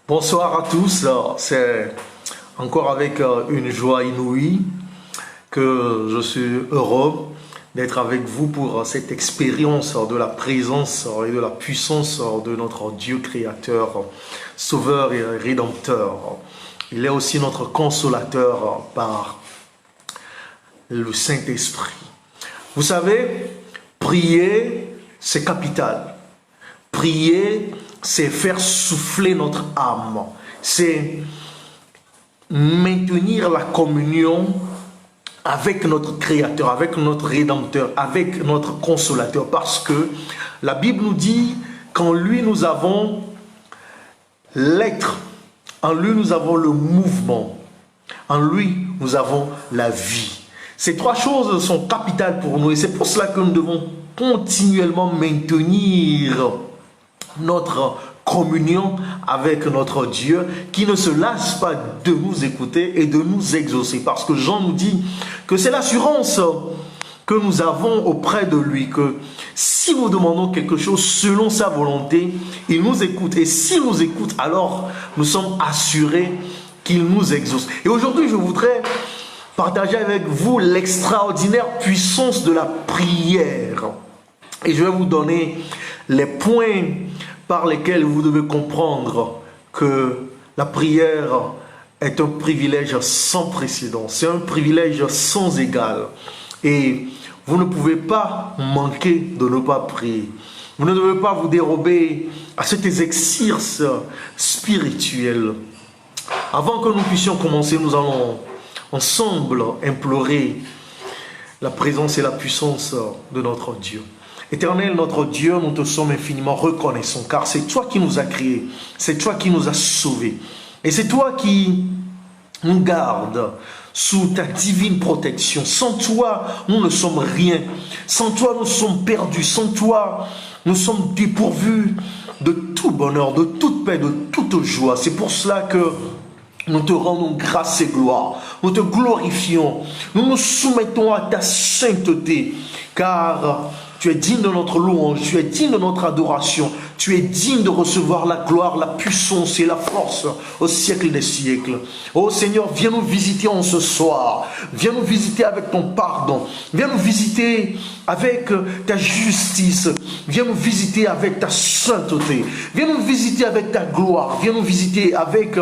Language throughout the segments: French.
Bonsoir à tous, c'est encore avec une joie inouïe que je suis heureux d'être avec vous pour cette expérience de la présence et de la puissance de notre Dieu créateur, sauveur et rédempteur. Il est aussi notre consolateur par le Saint-Esprit. Vous savez, prier, c'est capital. Prier, c'est faire souffler notre âme. C'est maintenir la communion avec notre Créateur, avec notre Rédempteur, avec notre Consolateur. Parce que la Bible nous dit qu'en lui nous avons l'être, en lui nous avons le mouvement, en lui nous avons la vie. Ces trois choses sont capitales pour nous et c'est pour cela que nous devons continuellement maintenir notre communion avec notre Dieu qui ne se lasse pas de nous écouter et de nous exaucer. Parce que Jean nous dit que c'est l'assurance que nous avons auprès de lui, que si nous demandons quelque chose selon sa volonté, il nous écoute. Et s'il nous écoute, alors nous sommes assurés qu'il nous exauce. Et aujourd'hui, je voudrais partager avec vous l'extraordinaire puissance de la prière. Et je vais vous donner les points par lesquels vous devez comprendre que la prière est un privilège sans précédent. C'est un privilège sans égal. Et vous ne pouvez pas manquer de ne pas prier. Vous ne devez pas vous dérober à cet exercice spirituel. Avant que nous puissions commencer, nous allons ensemble implorer la présence et la puissance de notre Dieu. Éternel, notre Dieu, nous te sommes infiniment reconnaissants, car c'est toi qui nous as créés, c'est toi qui nous as sauvés, et c'est toi qui nous gardes sous ta divine protection. Sans toi, nous ne sommes rien. Sans toi, nous sommes perdus. Sans toi, nous sommes dépourvus de tout bonheur, de toute paix, de toute joie. C'est pour cela que nous te rendons grâce et gloire. Nous te glorifions. Nous nous soumettons à ta sainteté, car tu es digne de notre louange, tu es digne de notre adoration, tu es digne de recevoir la gloire, la puissance et la force au siècle des siècles. Oh Seigneur, viens nous visiter en ce soir, viens nous visiter avec ton pardon, viens nous visiter avec ta justice, viens nous visiter avec ta sainteté, viens nous visiter avec ta gloire, viens nous visiter avec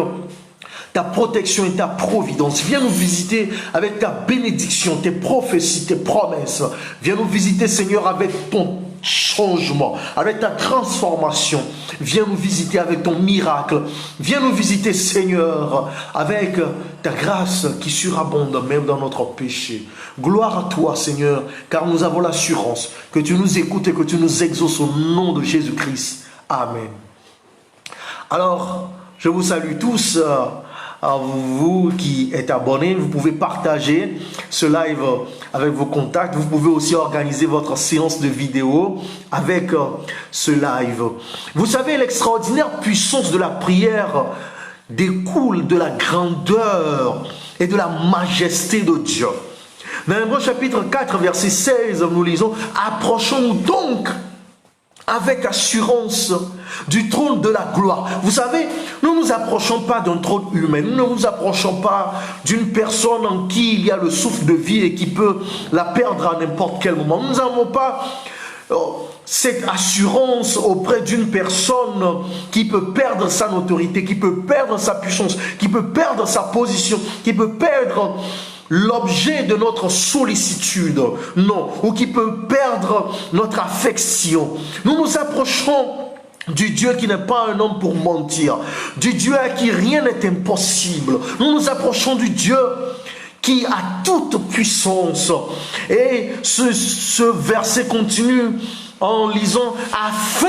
ta protection et ta providence. Viens nous visiter avec ta bénédiction, tes prophéties, tes promesses. Viens nous visiter, Seigneur, avec ton changement, avec ta transformation. Viens nous visiter avec ton miracle. Viens nous visiter, Seigneur, avec ta grâce qui surabonde même dans notre péché. Gloire à toi, Seigneur, car nous avons l'assurance que tu nous écoutes et que tu nous exauces au nom de Jésus-Christ. Amen. Alors, je vous salue tous. À vous qui êtes abonnés, vous pouvez partager ce live avec vos contacts. Vous pouvez aussi organiser votre séance de vidéo avec ce live. Vous savez, l'extraordinaire puissance de la prière découle de la grandeur et de la majesté de Dieu. Dans Hébreux chapitre 4, verset 16, nous lisons « Approchons-nous donc avec assurance du trône de la gloire. » Vous savez, nous ne nous approchons pas d'un trône humain. Nous ne nous approchons pas d'une personne en qui il y a le souffle de vie et qui peut la perdre à n'importe quel moment. Nous n'avons pas cette assurance auprès d'une personne qui peut perdre sa notoriété, qui peut perdre sa puissance, qui peut perdre sa position, qui peut perdre l'objet de notre sollicitude, non, ou qui peut perdre notre affection. Nous nous approchons du Dieu qui n'est pas un homme pour mentir, du Dieu à qui rien n'est impossible. Nous nous approchons du Dieu qui a toute puissance. Et ce verset continue en lisant « afin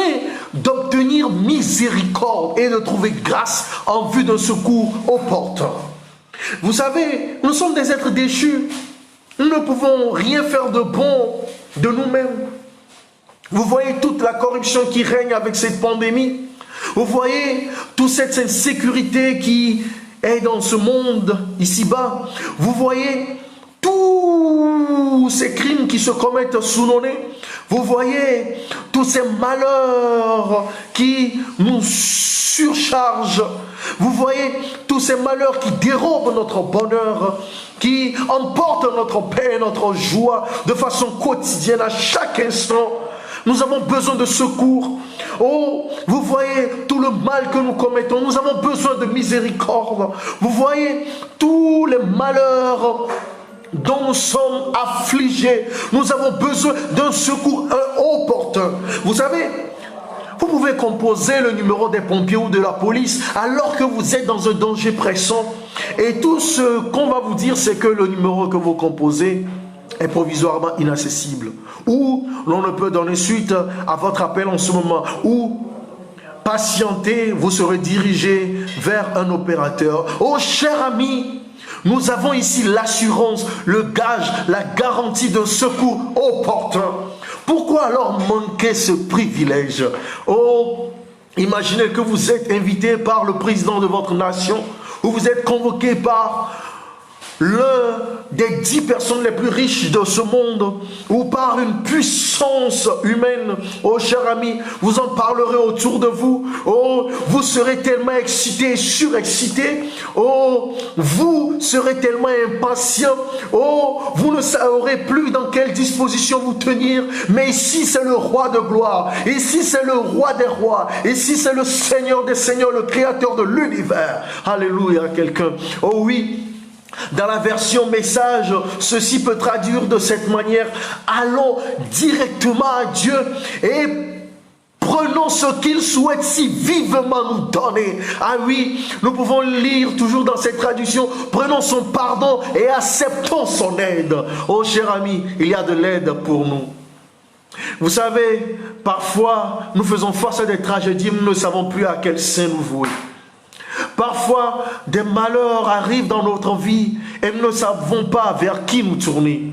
d'obtenir miséricorde et de trouver grâce en vue d'un secours opportun ». Vous savez, nous sommes des êtres déchus. Nous ne pouvons rien faire de bon de nous-mêmes. Vous voyez toute la corruption qui règne avec cette pandémie. Vous voyez toute cette insécurité qui est dans ce monde ici-bas. Vous voyez tous ces crimes qui se commettent sous nos nez. Vous voyez tous ces malheurs qui nous surchargent. Vous voyez tous ces malheurs qui dérobent notre bonheur, qui emportent notre paix, notre joie de façon quotidienne à chaque instant. Nous avons besoin de secours. Oh, vous voyez tout le mal que nous commettons. Nous avons besoin de miséricorde. Vous voyez tous les malheurs dont nous sommes affligés. Nous avons besoin d'un secours opportun. Vous savez, vous pouvez composer le numéro des pompiers ou de la police alors que vous êtes dans un danger pressant. Et tout ce qu'on va vous dire, c'est que le numéro que vous composez est provisoirement inaccessible. Ou l'on ne peut donner suite à votre appel en ce moment. Ou patientez, vous serez dirigé vers un opérateur. Oh, cher ami, nous avons ici l'assurance, le gage, la garantie d'un secours opportun. Pourquoi alors manquer ce privilège? Oh, imaginez que vous êtes invité par le président de votre nation, ou vous êtes convoqué par l'un des 10 personnes les plus riches de ce monde, ou par une puissance humaine. Oh, cher ami, vous en parlerez autour de vous. Oh, vous serez tellement excité, surexcité. Oh, vous serez tellement impatient. Oh, vous ne saurez plus dans quelle disposition vous tenir. Mais ici, c'est le roi de gloire. Ici, c'est le roi des rois. Ici, c'est le Seigneur des seigneurs, le créateur de l'univers. Alléluia, quelqu'un. Oh oui. Dans la version message, ceci peut traduire de cette manière: allons directement à Dieu et prenons ce qu'il souhaite si vivement nous donner. Ah oui, nous pouvons lire toujours dans cette traduction: prenons son pardon et acceptons son aide. Oh cher ami, il y a de l'aide pour nous. Vous savez, parfois nous faisons face à des tragédies, nous ne savons plus à quel saint nous vouer. Parfois, des malheurs arrivent dans notre vie et nous ne savons pas vers qui nous tourner.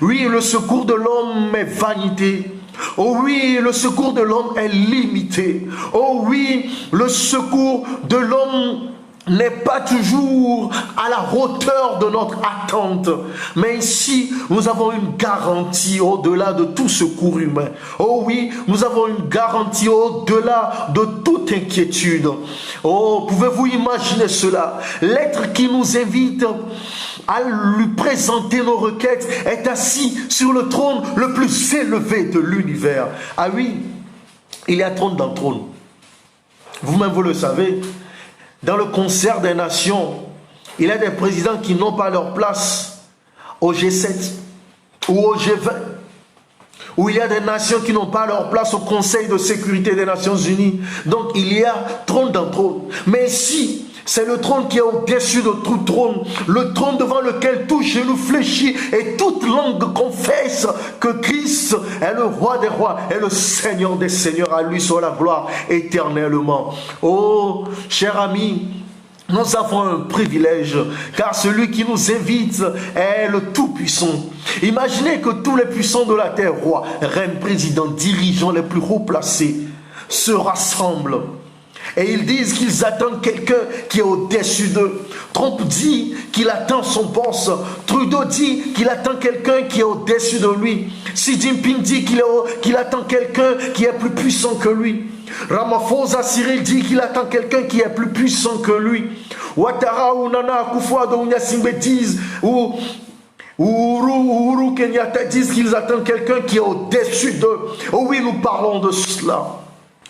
Oui, le secours de l'homme est vanité. Oh oui, le secours de l'homme est limité. Oh oui, le secours de l'homme n'est pas toujours à la hauteur de notre attente. Mais ici, nous avons une garantie au-delà de tout secours humain. Oh oui, nous avons une garantie au-delà de toute inquiétude. Oh, pouvez-vous imaginer cela? L'être qui nous invite à lui présenter nos requêtes est assis sur le trône le plus élevé de l'univers. Ah oui, il y a trône dans le trône. Vous-même, vous le savez. Dans le concert des nations, il y a des présidents qui n'ont pas leur place au G7 ou au G20. Où il y a des nations qui n'ont pas leur place au Conseil de sécurité des Nations Unies. Donc il y a trône dans trône. Mais si c'est le trône qui est au-dessus de tout trône, le trône devant lequel tout genou fléchit et toute langue confesse que Christ est le roi des rois et le Seigneur des seigneurs. À lui soit la gloire éternellement. Oh, cher ami, nous avons un privilège, car celui qui nous invite est le Tout-Puissant. Imaginez que tous les puissants de la terre, rois, reines, présidents, dirigeants les plus haut placés, se rassemblent. Et ils disent qu'ils attendent quelqu'un qui est au-dessus d'eux. Trump dit qu'il attend son boss. Trudeau dit qu'il attend quelqu'un qui est au-dessus de lui. Xi Jinping dit qu'il attend quelqu'un qui est plus puissant que lui. Ramaphosa Cyril dit qu'il attend quelqu'un qui est plus puissant que lui. Ouattara ou Nana Akufo-Addo ou Gnassingbé disent, ou Uhuru Kenyatta disent qu'ils attendent quelqu'un qui est au-dessus d'eux. Oh oui, nous parlons de cela.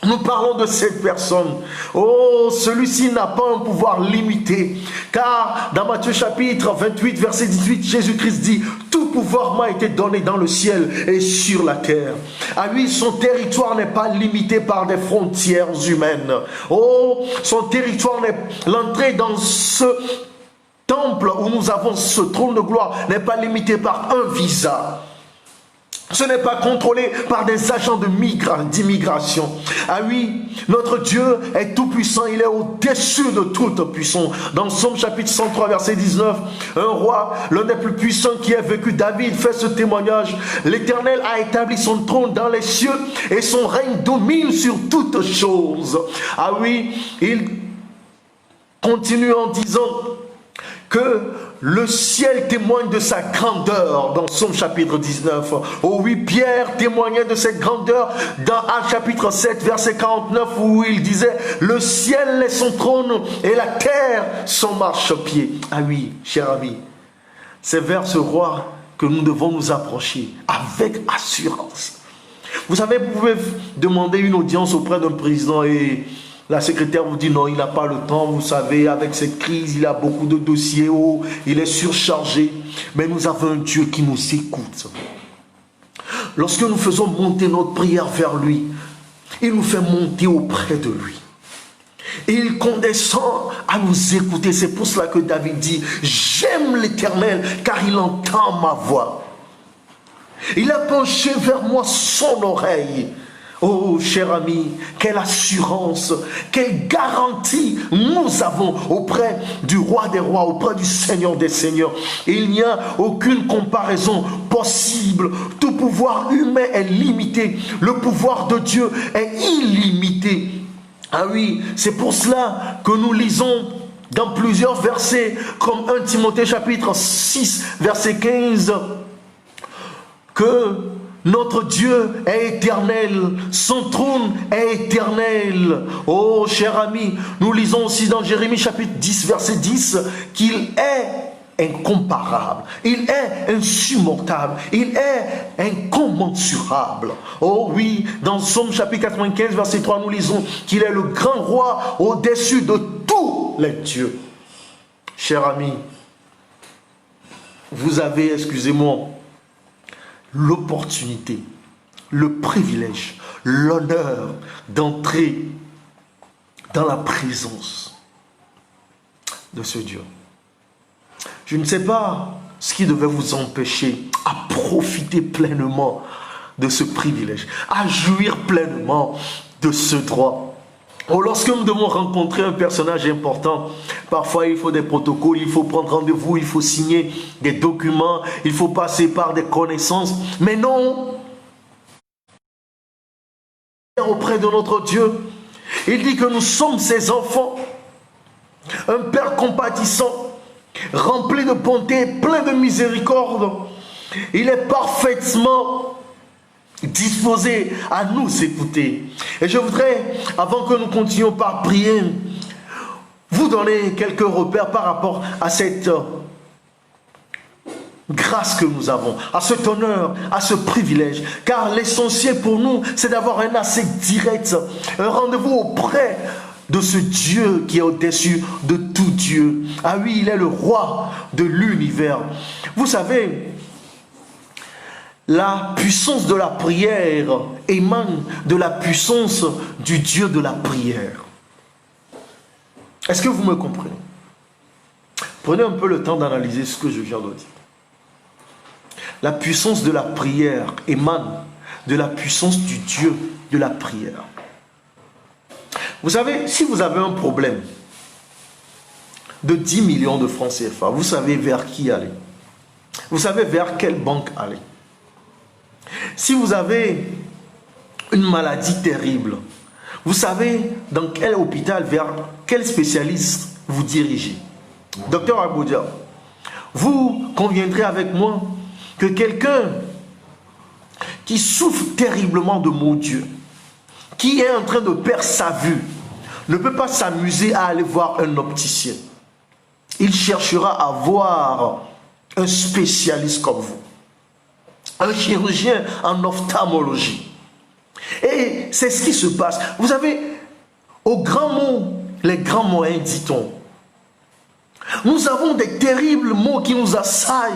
Nous parlons de cette personne. Oh, celui-ci n'a pas un pouvoir limité. Car dans Matthieu chapitre 28, verset 18, Jésus-Christ dit: tout pouvoir m'a été donné dans le ciel et sur la terre. À lui, son territoire n'est pas limité par des frontières humaines. Oh, son territoire n'est... L'entrée dans ce temple où nous avons ce trône de gloire n'est pas limité par un visa. Ce n'est pas contrôlé par des agents d'immigration. Ah oui, notre Dieu est tout puissant, il est au-dessus de toute puissance. Dans Psaume chapitre 103, verset 19, un roi, l'un des plus puissants qui ait vécu, David, fait ce témoignage: l'Éternel a établi son trône dans les cieux et son règne domine sur toutes choses. Ah oui, il continue en disant que le ciel témoigne de sa grandeur dans Psaume chapitre 19. Oh oui, Pierre témoignait de cette grandeur dans Actes chapitre 7, verset 49, où il disait, le ciel est son trône et la terre son marchepied. Ah oui, cher ami, c'est vers ce roi que nous devons nous approcher avec assurance. Vous savez, vous pouvez demander une audience auprès d'un président et la secrétaire vous dit non, il n'a pas le temps, vous savez, avec cette crise, il a beaucoup de dossiers, il est surchargé. Mais nous avons un Dieu qui nous écoute. Lorsque nous faisons monter notre prière vers lui, il nous fait monter auprès de lui. Et il condescend à nous écouter. C'est pour cela que David dit, j'aime l'Éternel car il entend ma voix. Il a penché vers moi son oreille. Oh, cher ami, quelle assurance, quelle garantie nous avons auprès du roi des rois, auprès du Seigneur des seigneurs. Il n'y a aucune comparaison possible. Tout pouvoir humain est limité. Le pouvoir de Dieu est illimité. Ah oui, c'est pour cela que nous lisons dans plusieurs versets, comme 1 Timothée chapitre 6, verset 15, que notre Dieu est éternel, son trône est éternel. Oh, cher ami, nous lisons aussi dans Jérémie chapitre 10, verset 10, qu'il est incomparable, il est insurmontable, il est incommensurable. Oh oui, dans Psaume chapitre 95, verset 3, nous lisons qu'il est le grand roi au-dessus de tous les dieux. Cher ami, vous avez, excusez-moi, l'opportunité, le privilège, l'honneur d'entrer dans la présence de ce Dieu. Je ne sais pas ce qui devait vous empêcher à profiter pleinement de ce privilège, à jouir pleinement de ce droit. Oh, lorsque nous devons rencontrer un personnage important, parfois il faut des protocoles, il faut prendre rendez-vous, il faut signer des documents, il faut passer par des connaissances. Mais non, auprès de notre Dieu, il dit que nous sommes ses enfants, un Père compatissant, rempli de bonté, plein de miséricorde. Il est parfaitement disposé à nous écouter. Et je voudrais, avant que nous continuions par prier, vous donner quelques repères par rapport à cette grâce que nous avons, à cet honneur, à ce privilège. Car l'essentiel pour nous, c'est d'avoir un accès direct, un rendez-vous auprès de ce Dieu qui est au-dessus de tout Dieu. Ah oui, il est le roi de l'univers. Vous savez, la puissance de la prière émane de la puissance du Dieu de la prière. Est-ce que vous me comprenez? Prenez un peu le temps d'analyser ce que je viens de dire. La puissance de la prière émane de la puissance du Dieu de la prière. Vous savez, si vous avez un problème de 10 millions de francs CFA, vous savez vers qui aller. Vous savez vers quelle banque aller. Si vous avez une maladie terrible, vous savez dans quel hôpital, vers quel spécialiste vous dirigez. Docteur Aboudia, vous conviendrez avec moi que quelqu'un qui souffre terriblement de maux Dieu, qui est en train de perdre sa vue, ne peut pas s'amuser à aller voir un opticien. Il cherchera à voir un spécialiste comme vous, un chirurgien en ophtalmologie. Et c'est ce qui se passe. Vous savez, aux grands mots, les grands moyens, dit-on, nous avons des terribles mots qui nous assaillent.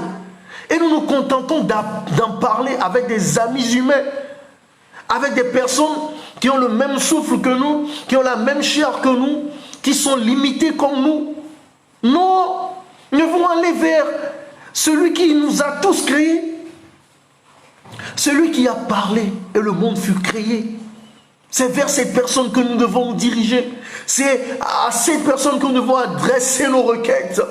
Et nous nous contentons d'en parler avec des amis humains, avec des personnes qui ont le même souffle que nous, qui ont la même chair que nous, qui sont limitées comme nous. Non, nous devons aller vers celui qui nous a tous créés, celui qui a parlé et le monde fut créé. C'est vers cette personne que nous devons nous diriger. C'est à cette personne que nous devons adresser nos requêtes.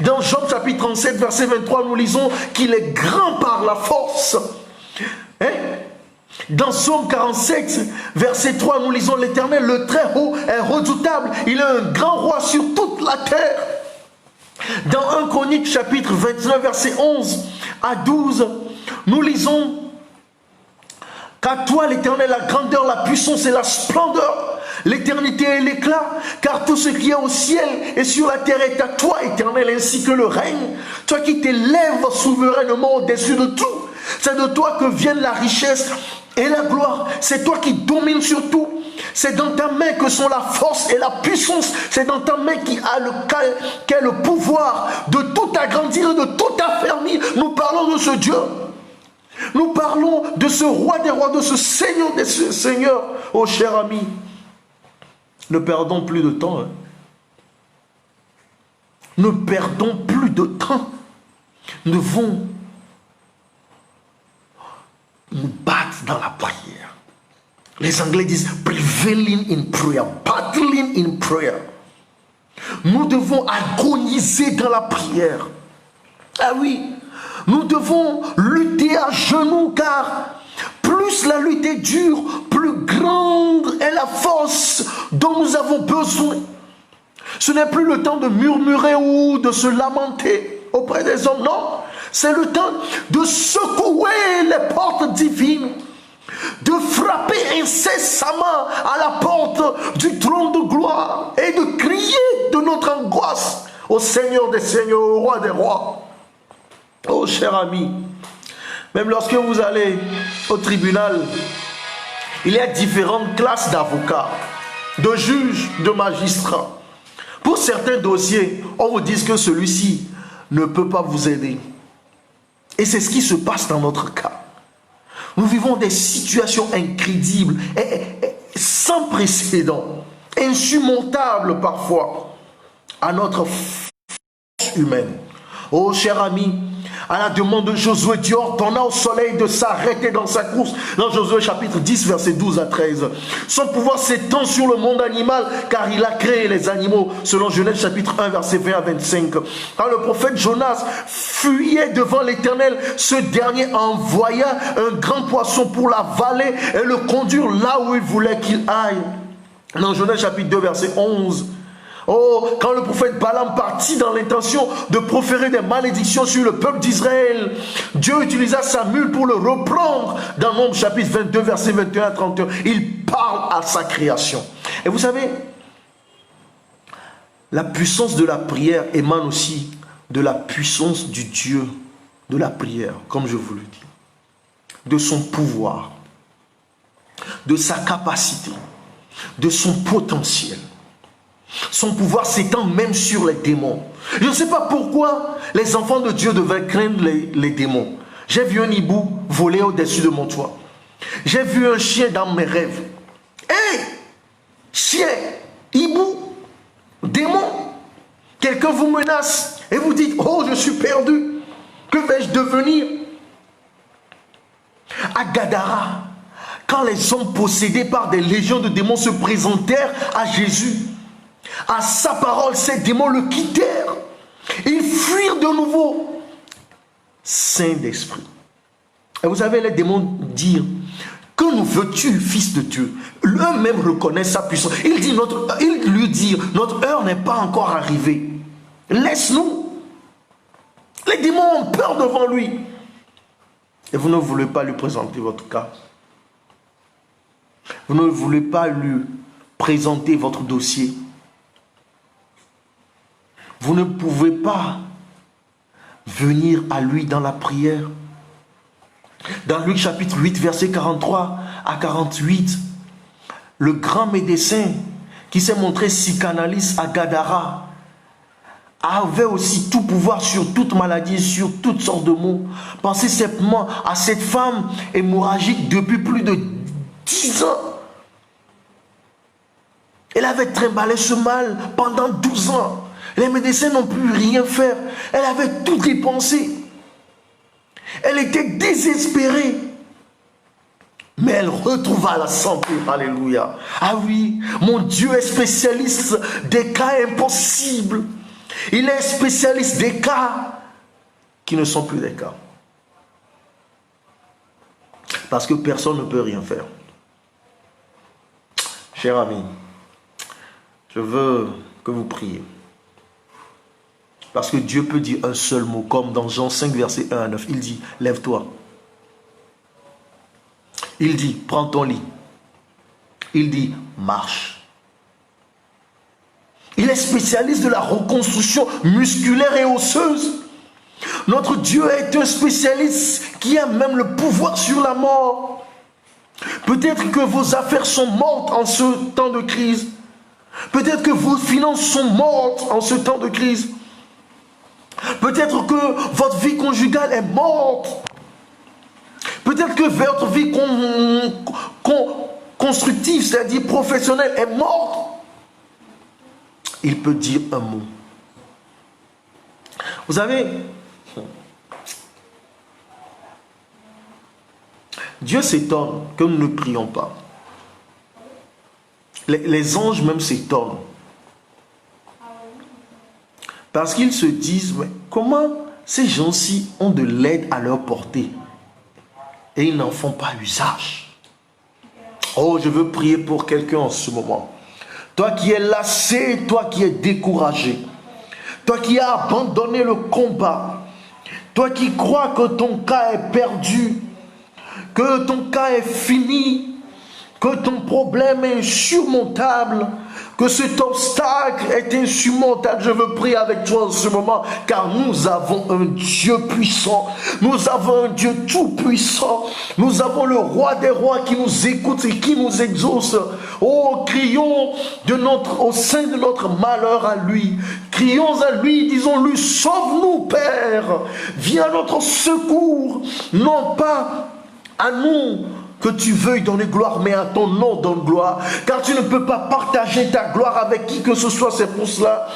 Dans Job chapitre 37, verset 23, nous lisons qu'il est grand par la force. Hein? Dans Psaume 47, verset 3, nous lisons l'Éternel, le Très-Haut est redoutable. Il est un grand roi sur toute la terre. Dans 1 Chronique chapitre 29 verset 11 à 12, nous lisons: qu'à toi l'Éternel, la grandeur, la puissance et la splendeur, l'éternité et l'éclat, car tout ce qui est au ciel et sur la terre est à toi, Éternel, ainsi que le règne. Toi qui t'élèves souverainement au-dessus de tout, c'est de toi que viennent la richesse et la gloire. C'est toi qui domines sur tout. C'est dans ta main que sont la force et la puissance. C'est dans ta main qu'est le pouvoir de tout agrandir et de tout affermir. Nous parlons de ce Dieu. Nous parlons de ce roi des rois, de ce Seigneur des seigneurs. Oh cher ami, ne perdons plus de temps. Hein. Ne perdons plus de temps. Nous devons nous battre dans la prière. Les Anglais disent prevailing in prayer, battling in prayer. Nous devons agoniser dans la prière. Ah oui, nous devons lutter à genoux, car plus la lutte est dure, plus grande est la force dont nous avons besoin. Ce n'est plus le temps de murmurer ou de se lamenter auprès des hommes, non. C'est le temps de secouer les portes divines, de frapper incessamment à la porte du trône de gloire et de crier de notre angoisse au Seigneur des seigneurs, au roi des rois. Oh cher ami, même lorsque vous allez au tribunal, il y a différentes classes d'avocats, de juges, de magistrats. Pour certains dossiers, on vous dit que celui-ci ne peut pas vous aider. Et c'est ce qui se passe dans notre cas. Nous vivons des situations incrédibles et sans précédent, insurmontables parfois à notre force humaine. Oh cher ami, à la demande de Josué, Dieu ordonna au soleil de s'arrêter dans sa course. Dans Josué chapitre 10, versets 12 à 13. Son pouvoir s'étend sur le monde animal, car il a créé les animaux, selon Genèse chapitre 1, versets 20 à 25. Quand le prophète Jonas fuyait devant l'Éternel, ce dernier envoya un grand poisson pour l'avaler et le conduire là où il voulait qu'il aille. Dans Genèse chapitre 2, verset 11. Oh, quand le prophète Balaam partit dans l'intention de proférer des malédictions sur le peuple d'Israël, Dieu utilisa sa mule pour le reprendre. Dans Nombre chapitre 22, versets 21 à 31, il parle à sa création. Et vous savez, la puissance de la prière émane aussi de la puissance du Dieu de la prière, comme je vous le dis, de son pouvoir, de sa capacité, de son potentiel. Son pouvoir s'étend même sur les démons. Je ne sais pas pourquoi les enfants de Dieu devaient craindre les démons. J'ai vu un hibou voler au-dessus de mon toit. J'ai vu un chien dans mes rêves. Hé, chien, hibou, démon, quelqu'un vous menace et vous dites: oh, je suis perdu. Que vais-je devenir? À Gadara, quand les hommes possédés par des légions de démons se présentèrent à Jésus, à sa parole, ces démons le quittèrent. Ils fuirent de nouveau. Saint d'esprit. Et vous savez, les démons dirent: que nous veux-tu, fils de Dieu? Eux-mêmes reconnaissent sa puissance. Ils lui dirent: notre heure n'est pas encore arrivée. Laisse-nous. Les démons ont peur devant lui. Et vous ne voulez pas lui présenter votre cas. Vous ne voulez pas lui présenter votre dossier. Vous ne pouvez pas venir à lui dans la prière. Dans Luc chapitre 8, verset 43 à 48, le grand médecin qui s'est montré psychanalyste à Gadara avait aussi tout pouvoir sur toute maladie, sur toutes sortes de maux. Pensez simplement à cette femme hémorragique depuis plus de 10 ans. Elle avait trimballé ce mal pendant 12 ans. Les médecins n'ont pu rien faire. Elle avait tout dépensé. Elle était désespérée. Mais elle retrouva la santé. Alléluia. Ah oui, mon Dieu est spécialiste des cas impossibles. Il est spécialiste des cas qui ne sont plus des cas. Parce que personne ne peut rien faire. Cher ami, je veux que vous priez. Parce que Dieu peut dire un seul mot, comme dans Jean 5, verset 1 à 9. Il dit, lève-toi. Il dit, prends ton lit. Il dit, marche. Il est spécialiste de la reconstruction musculaire et osseuse. Notre Dieu est un spécialiste qui a même le pouvoir sur la mort. Peut-être que vos affaires sont mortes en ce temps de crise. Peut-être que vos finances sont mortes en ce temps de crise. Peut-être que votre vie conjugale est morte. Peut-être que votre vie constructive, c'est-à-dire professionnelle, est morte. Il peut dire un mot. Vous savez, Dieu s'étonne que nous ne prions pas. Les anges même s'étonnent. Parce qu'ils se disent, mais comment ces gens-ci ont de l'aide à leur portée et ils n'en font pas usage. Oh, je veux prier pour quelqu'un en ce moment. Toi qui es lassé, toi qui es découragé, toi qui as abandonné le combat, toi qui crois que ton cas est perdu, que ton cas est fini, que ton problème est insurmontable, que cet obstacle est insurmontable. Je veux prier avec toi en ce moment, car nous avons un Dieu puissant, nous avons un Dieu tout puissant, nous avons le roi des rois qui nous écoute et qui nous exauce. Oh, crions au sein de notre malheur à lui, crions à lui, disons-lui, sauve-nous Père, viens à notre secours, non pas à nous que tu veuilles donner gloire, mais à ton nom donne gloire, car tu ne peux pas partager ta gloire avec qui que ce soit. C'est pour cela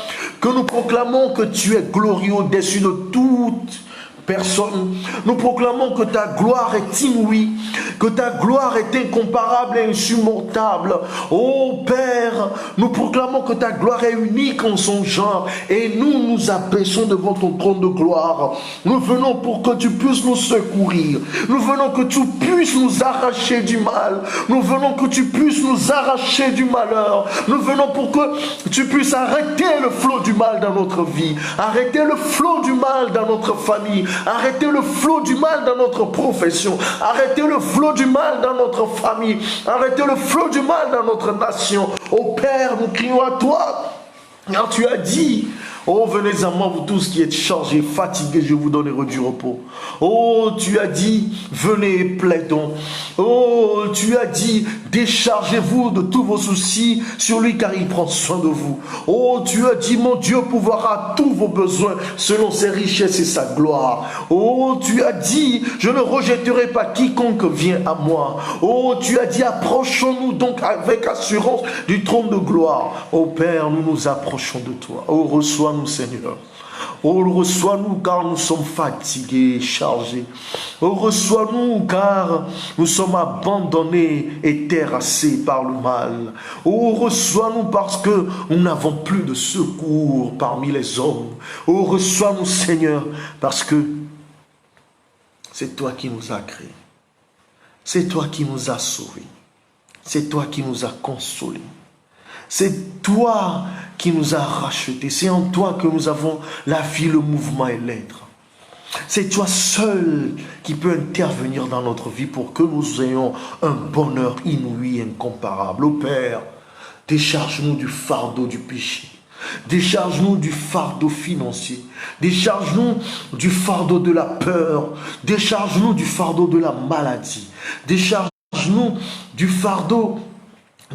que nous proclamons que tu es glorieux au-dessus de toute personne. Nous proclamons que ta gloire est inouïe, que ta gloire est incomparable et insurmontable. Ô Père, nous proclamons que ta gloire est unique en son genre et nous nous abaissons devant ton trône de gloire. Nous venons pour que tu puisses nous secourir. Nous venons que tu puisses nous arracher du mal. Nous venons que tu puisses nous arracher du malheur. Nous venons pour que tu puisses arrêter le flot du mal dans notre vie, arrêter le flot du mal dans notre famille, arrêtez le flot du mal dans notre profession, arrêtez le flot du mal dans notre famille, arrêtez le flot du mal dans notre nation. Ô Père, nous crions à toi, car tu as dit, oh, venez à moi, vous tous qui êtes chargés, fatigués, je vous donnerai du repos. Oh, tu as dit, venez et plaidons. Oh, tu as dit, déchargez-vous de tous vos soucis sur lui, car il prend soin de vous. Oh, tu as dit, mon Dieu pourvoira tous vos besoins selon ses richesses et sa gloire. Oh, tu as dit, je ne rejetterai pas quiconque vient à moi. Oh, tu as dit, approchons-nous donc avec assurance du trône de gloire. Oh Père, nous nous approchons de toi. Oh, reçois-nous, Seigneur. Oh, reçois-nous car nous sommes fatigués et chargés. Oh, reçois-nous car nous sommes abandonnés et terrassés par le mal. Oh, reçois-nous parce que nous n'avons plus de secours parmi les hommes. Oh, reçois-nous, Seigneur, parce que c'est toi qui nous as créés. C'est toi qui nous as sauvés. C'est toi qui nous as consolés. C'est toi qui nous as rachetés. C'est en toi que nous avons la vie, le mouvement et l'être. C'est toi seul qui peux intervenir dans notre vie pour que nous ayons un bonheur inouï, incomparable. Ô Père, décharge-nous du fardeau du péché. Décharge-nous du fardeau financier. Décharge-nous du fardeau de la peur. Décharge-nous du fardeau de la maladie. Décharge-nous du fardeau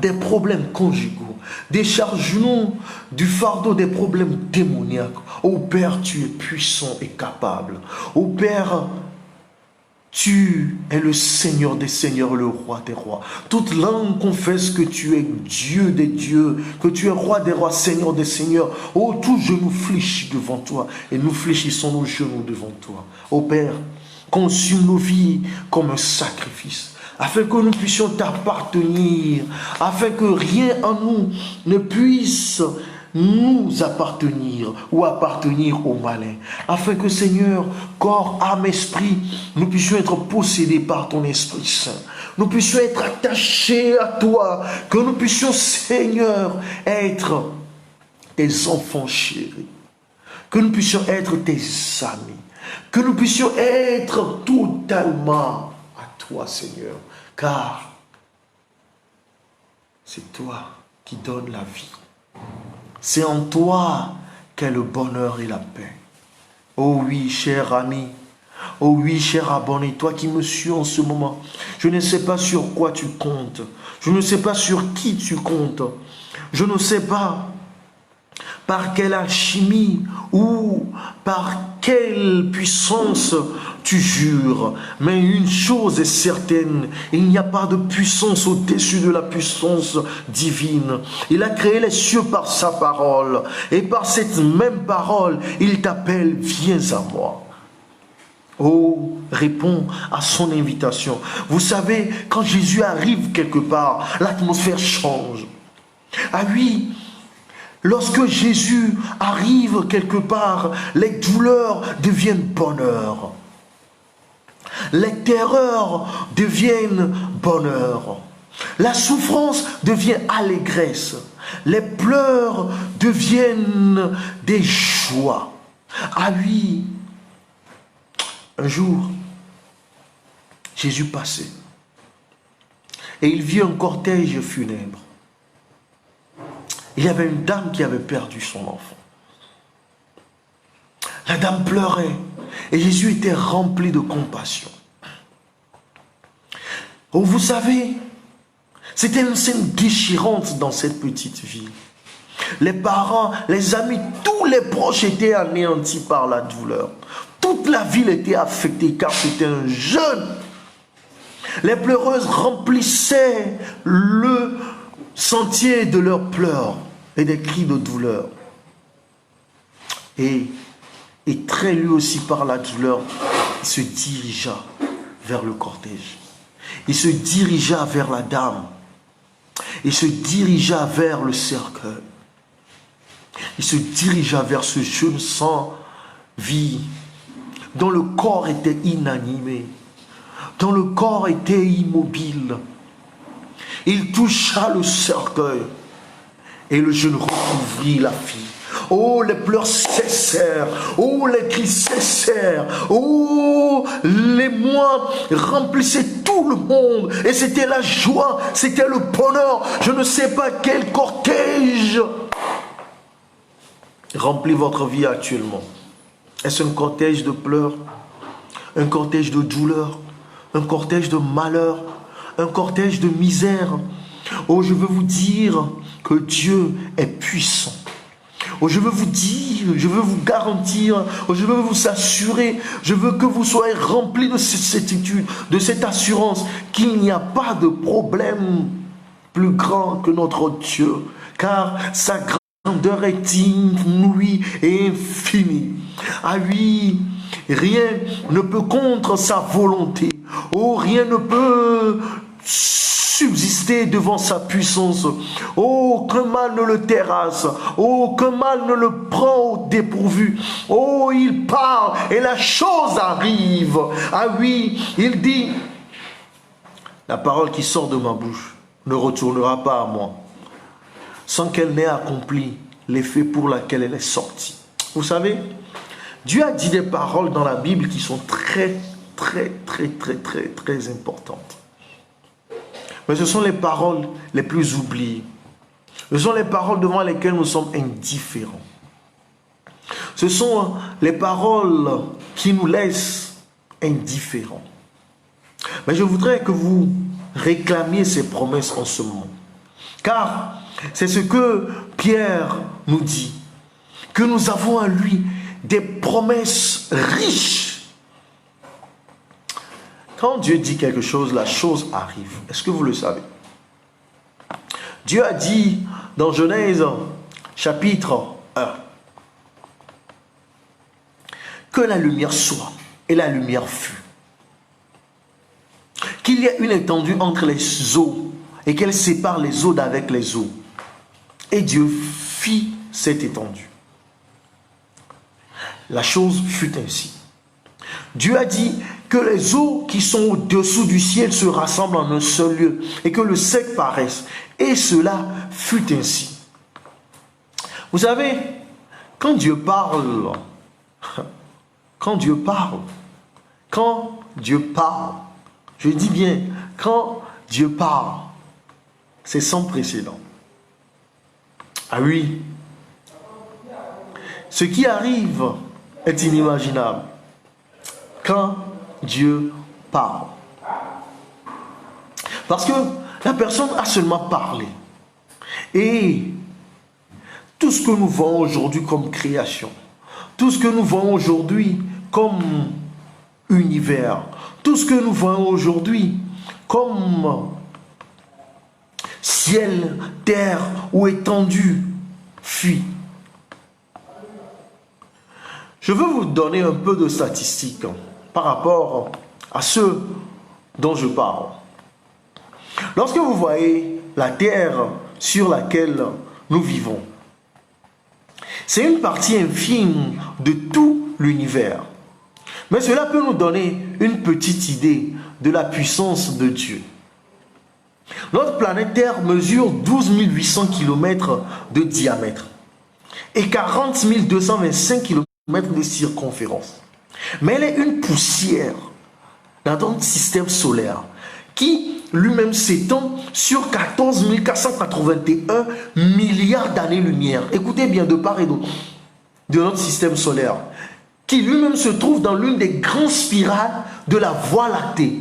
des problèmes conjugaux. Décharge-nous du fardeau des problèmes démoniaques. Ô Père, tu es puissant et capable. Ô Père, tu es le Seigneur des seigneurs, le roi des rois. Toute langue confesse que tu es Dieu des dieux, que tu es roi des rois, Seigneur des seigneurs. Ô, tout genou fléchit devant toi et nous fléchissons nos genoux devant toi. Ô Père, consume nos vies comme un sacrifice, afin que nous puissions t'appartenir, afin que rien en nous ne puisse nous appartenir ou appartenir au malin, afin que Seigneur, corps, âme, esprit, nous puissions être possédés par ton Esprit Saint, nous puissions être attachés à toi, que nous puissions, Seigneur, être tes enfants chéris. que nous puissions être tes amis, que nous puissions être totalement à toi, Seigneur, car c'est toi qui donnes la vie. C'est en toi qu'est le bonheur et la paix. Oh oui, cher ami, oh oui, cher abonné, toi qui me suis en ce moment, je ne sais pas sur quoi tu comptes, je ne sais pas sur qui tu comptes, je ne sais pas par quelle alchimie ou par quelle puissance tu jures. Mais une chose est certaine, il n'y a pas de puissance au-dessus de la puissance divine. Il a créé les cieux par sa parole. Et par cette même parole, il t'appelle, viens à moi. Oh, réponds à son invitation. Vous savez, quand Jésus arrive quelque part, l'atmosphère change. Ah oui, lorsque Jésus arrive quelque part, les douleurs deviennent bonheur. Les terreurs deviennent bonheur. La souffrance devient allégresse. Les pleurs deviennent des joies. Ah oui, un jour, Jésus passait et il vit un cortège funèbre. Il y avait une dame qui avait perdu son enfant. La dame pleurait et Jésus était rempli de compassion. Oh, vous savez, c'était une scène déchirante dans cette petite ville. Les parents, les amis, tous les proches étaient anéantis par la douleur. Toute la ville était affectée car c'était un jeune. Les pleureuses remplissaient le sentier de leurs pleurs et des cris de douleur. Et très lui aussi par la douleur, il se dirigea vers le cortège. Il se dirigea vers la dame. Il se dirigea vers le cercueil. Il se dirigea vers ce jeune sans vie, dont le corps était inanimé, dont le corps était immobile. Il toucha le cercueil et le jeune recouvrit la fille. Oh, les pleurs cessèrent. Oh, les cris cessèrent. Oh, les mois remplissaient tout le monde. Et c'était la joie, c'était le bonheur. Je ne sais pas quel cortège remplit votre vie actuellement. Est-ce un cortège de pleurs? Un cortège de douleur? Un cortège de malheur? Un cortège de misère? Oh, je veux vous dire que Dieu est puissant. Oh, je veux vous dire, je veux vous garantir, oh, je veux vous assurer, je veux que vous soyez remplis de cette certitude, de cette assurance qu'il n'y a pas de problème plus grand que notre Dieu, car sa grandeur est inouïe et infinie. Ah oui, rien ne peut contre sa volonté. Oh, rien ne peut subsister devant sa puissance. Oh, qu'un mal ne le terrasse. Oh, qu'un mal ne le prend au dépourvu. Oh, il parle et la chose arrive. Ah oui, il dit, la parole qui sort de ma bouche ne retournera pas à moi sans qu'elle n'ait accompli l'effet pour lequel elle est sortie. Vous savez, Dieu a dit des paroles dans la Bible qui sont très importantes. Mais ce sont les paroles les plus oubliées. Ce sont les paroles devant lesquelles nous sommes indifférents. Ce sont les paroles qui nous laissent indifférents. Mais je voudrais que vous réclamiez ces promesses en ce moment. Car c'est ce que Pierre nous dit. Que nous avons à lui des promesses riches. Quand Dieu dit quelque chose, la chose arrive. Est-ce que vous le savez? Dieu a dit dans Genèse chapitre 1 que la lumière soit et la lumière fut. Qu'il y ait une étendue entre les eaux et qu'elle sépare les eaux d'avec les eaux. Et Dieu fit cette étendue. La chose fut ainsi. Dieu a dit que les eaux qui sont au-dessous du ciel se rassemblent en un seul lieu et que le sec paraisse. Et cela fut ainsi. Vous savez, Quand Dieu parle, quand Dieu parle, quand Dieu parle, je dis bien, quand Dieu parle, c'est sans précédent. Ah oui, ce qui arrive est inimaginable quand Dieu parle. Parce que la personne a seulement parlé. Et tout ce que nous voyons aujourd'hui comme création, tout ce que nous voyons aujourd'hui comme univers, tout ce que nous voyons aujourd'hui comme ciel, terre ou étendue, fuit. Je veux vous donner un peu de statistiques par rapport à ceux dont je parle. Lorsque vous voyez la terre sur laquelle nous vivons, c'est une partie infime de tout l'univers. Mais cela peut nous donner une petite idée de la puissance de Dieu. Notre planète Terre mesure 12 800 km de diamètre et 40 225 km de circonférence. Mais elle est une poussière dans notre système solaire qui lui-même s'étend sur 14 481 milliards d'années-lumière. Écoutez bien, de part et d'autre de notre système solaire, qui lui-même se trouve dans l'une des grandes spirales de la Voie lactée.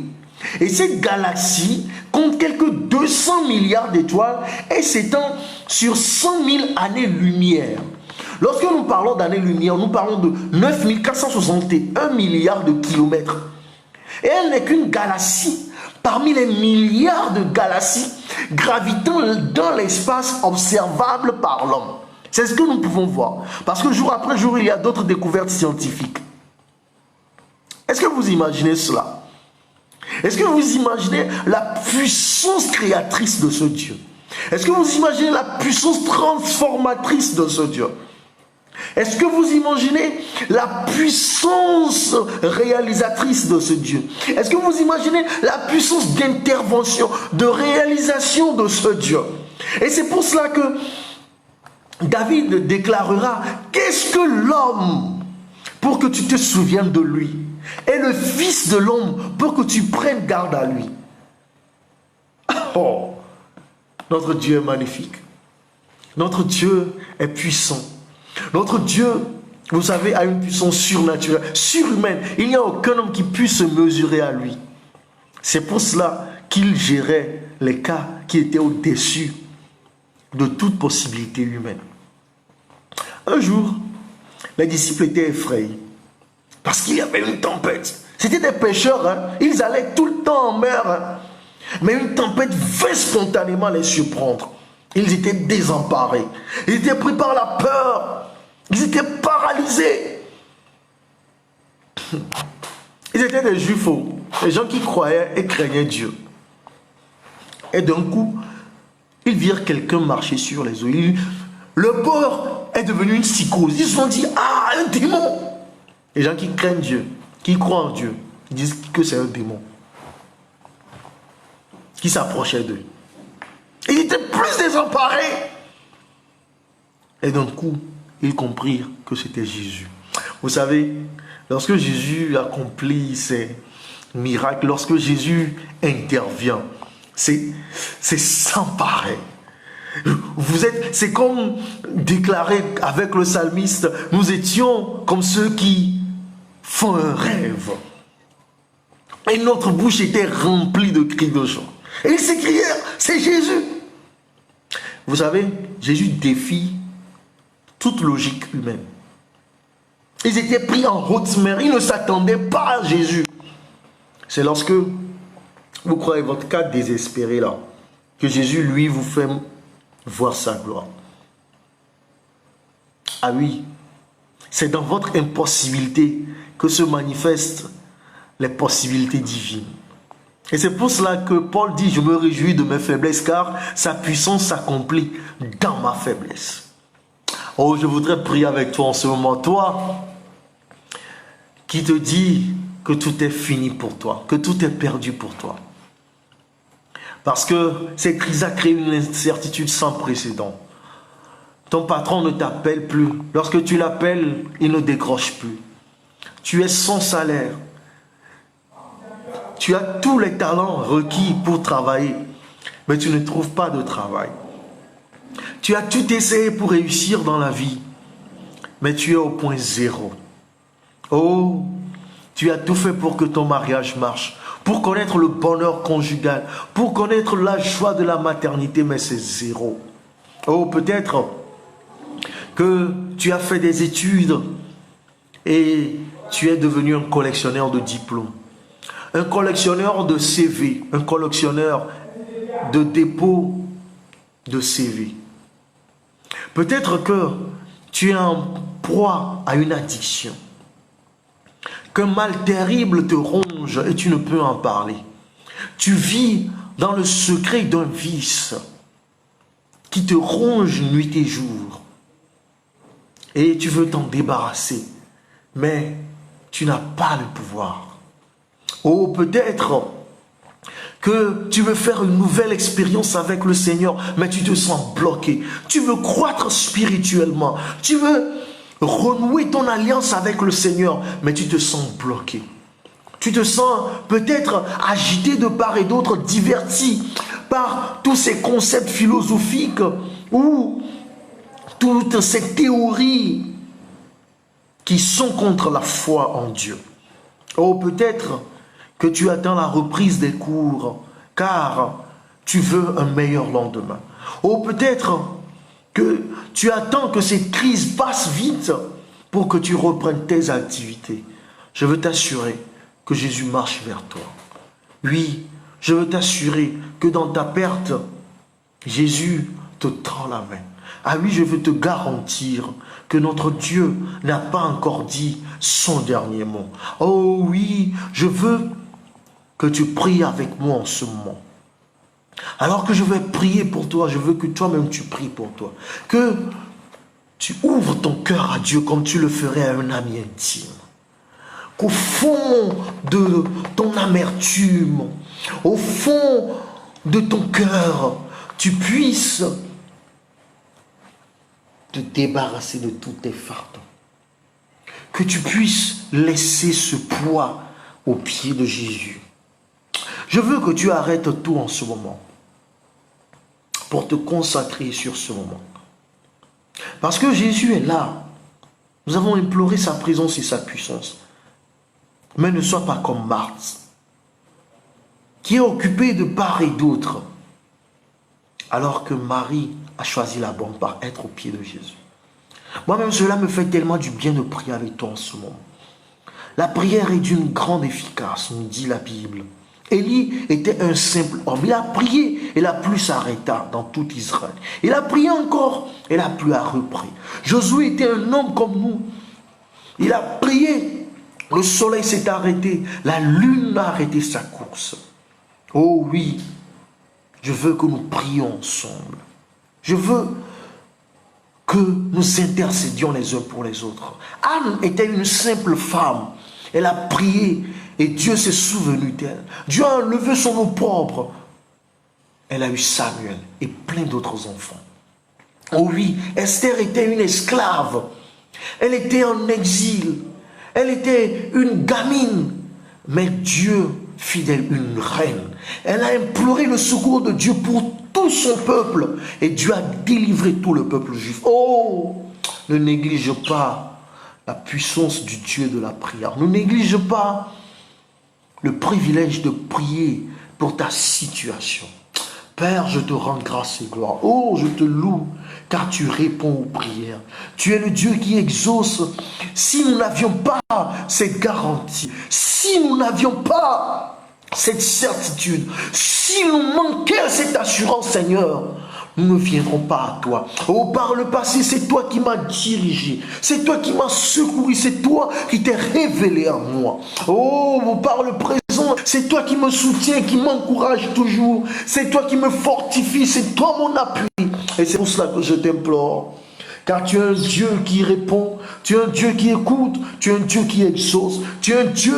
Et cette galaxie compte quelques 200 milliards d'étoiles et s'étend sur 100 000 années-lumière. Lorsque nous parlons d'années-lumière, nous parlons de 9 461 milliards de kilomètres. Et elle n'est qu'une galaxie parmi les milliards de galaxies gravitant dans l'espace observable par l'homme. C'est ce que nous pouvons voir. Parce que jour après jour, il y a d'autres découvertes scientifiques. Est-ce que vous imaginez cela? Est-ce que vous imaginez la puissance créatrice de ce Dieu? Est-ce que vous imaginez la puissance transformatrice de ce Dieu? Est-ce que vous imaginez la puissance réalisatrice de ce Dieu? Est-ce que vous imaginez la puissance d'intervention, de réalisation de ce Dieu? Et c'est pour cela que David déclarera: qu'est-ce que l'homme pour que tu te souviennes de lui, et le Fils de l'homme pour que tu prennes garde à lui? Oh, notre Dieu est magnifique. Notre Dieu est puissant. Notre Dieu, vous savez, a une puissance surnaturelle, surhumaine. Il n'y a aucun homme qui puisse se mesurer à lui. C'est pour cela qu'il gérait les cas qui étaient au-dessus de toute possibilité humaine. Un jour, les disciples étaient effrayés parce qu'il y avait une tempête. C'étaient des pêcheurs, hein? Ils allaient tout le temps en mer, hein? Mais une tempête vint spontanément les surprendre. Ils étaient désemparés. Ils étaient pris par la peur. Ils étaient paralysés. Ils étaient des juifs, des gens qui croyaient et craignaient Dieu. Et d'un coup, ils virent quelqu'un marcher sur les eaux. Le peur est devenu une psychose. Ils se sont dit: ah, un démon. Les gens qui craignent Dieu, qui croient en Dieu, disent que c'est un démon qui s'approchait d'eux. Ils étaient plus désemparés. Et d'un coup, ils comprirent que c'était Jésus. Vous savez, lorsque Jésus accomplit ses miracles, lorsque Jésus intervient, c'est sans pareil. C'est comme déclaré avec le psalmiste: nous étions comme ceux qui font un rêve. Et notre bouche était remplie de cris de joie. Et ils s'écrièrent: c'est Jésus. Vous savez, Jésus défie toute logique humaine. Ils étaient pris en haute mer. Ils ne s'attendaient pas à Jésus. C'est lorsque vous croyez votre cas désespéré là, que Jésus, lui, vous fait voir sa gloire. Ah oui, c'est dans votre impossibilité que se manifestent les possibilités divines. Et c'est pour cela que Paul dit: je me réjouis de mes faiblesses, car sa puissance s'accomplit dans ma faiblesse. Oh, je voudrais prier avec toi en ce moment, toi qui te dis que tout est fini pour toi, que tout est perdu pour toi. Parce que cette crise a créé une incertitude sans précédent. Ton patron ne t'appelle plus. Lorsque tu l'appelles, il ne décroche plus. Tu es sans salaire. Tu as tous les talents requis pour travailler, mais tu ne trouves pas de travail. Tu as tout essayé pour réussir dans la vie, mais tu es au point zéro. Oh, tu as tout fait pour que ton mariage marche, pour connaître le bonheur conjugal, pour connaître la joie de la maternité, mais c'est zéro. Oh, peut-être que tu as fait des études et tu es devenu un collectionneur de diplômes, un collectionneur de CV, un collectionneur de dépôts de CV. Peut-être que tu es en proie à une addiction, qu'un mal terrible te ronge et tu ne peux en parler. Tu vis dans le secret d'un vice qui te ronge nuit et jour. Et tu veux t'en débarrasser, mais tu n'as pas le pouvoir. Oh, peut-être que tu veux faire une nouvelle expérience avec le Seigneur, mais tu te sens bloqué. Tu veux croître spirituellement. Tu veux renouer ton alliance avec le Seigneur, mais tu te sens bloqué. Tu te sens peut-être agité de part et d'autre, diverti par tous ces concepts philosophiques ou toutes ces théories qui sont contre la foi en Dieu. Oh, peut-être que tu attends la reprise des cours, car tu veux un meilleur lendemain. Ou peut-être que tu attends que cette crise passe vite pour que tu reprennes tes activités. Je veux t'assurer que Jésus marche vers toi. Oui, je veux t'assurer que dans ta perte, Jésus te tend la main. Ah oui, je veux te garantir que notre Dieu n'a pas encore dit son dernier mot. Oh oui, je veux que tu pries avec moi en ce moment. Alors que je vais prier pour toi, je veux que toi-même tu pries pour toi. Que tu ouvres ton cœur à Dieu comme tu le ferais à un ami intime. Qu'au fond de ton amertume, au fond de ton cœur, tu puisses te débarrasser de tous tes fardeaux. Que tu puisses laisser ce poids aux pieds de Jésus. Je veux que tu arrêtes tout en ce moment pour te consacrer sur ce moment. Parce que Jésus est là. Nous avons imploré sa présence et sa puissance. Mais ne sois pas comme Marthe, qui est occupée de part et d'autre, alors que Marie a choisi la bonne part, être au pied de Jésus. Moi-même, cela me fait tellement du bien de prier avec toi en ce moment. La prière est d'une grande efficace, nous dit la Bible. Élie était un simple homme. Il a prié et la pluie s'arrêta dans tout Israël. Il a prié encore et la pluie a repris. Josué était un homme comme nous. Il a prié, le soleil s'est arrêté, la lune a arrêté sa course. Oh oui, je veux que nous prions ensemble. Je veux que nous intercédions les uns pour les autres. Anne était une simple femme. Elle a prié et Dieu s'est souvenu d'elle. Dieu a enlevé son opprobre. Elle a eu Samuel et plein d'autres enfants. Oh oui, Esther était une esclave. Elle était en exil. Elle était une gamine. Mais Dieu fit d'elle une reine. Elle a imploré le secours de Dieu pour tout son peuple. Et Dieu a délivré tout le peuple juif. Oh, ne néglige pas la puissance du Dieu de la prière. Ne néglige pas le privilège de prier pour ta situation. Père, je te rends grâce et gloire. Oh, je te loue, car tu réponds aux prières. Tu es le Dieu qui exauce. Si nous n'avions pas cette garantie, si nous n'avions pas cette certitude, si nous manquions cette assurance, Seigneur, nous ne viendrons pas à toi. Oh, par le passé, c'est toi qui m'as dirigé. C'est toi qui m'as secouru. C'est toi qui t'es révélé à moi. Oh, par le présent, c'est toi qui me soutiens, qui m'encourage toujours. C'est toi qui me fortifie. C'est toi mon appui. Et c'est pour cela que je t'implore. Car tu es un Dieu qui répond. Tu es un Dieu qui écoute. Tu es un Dieu qui exauce. Tu es un Dieu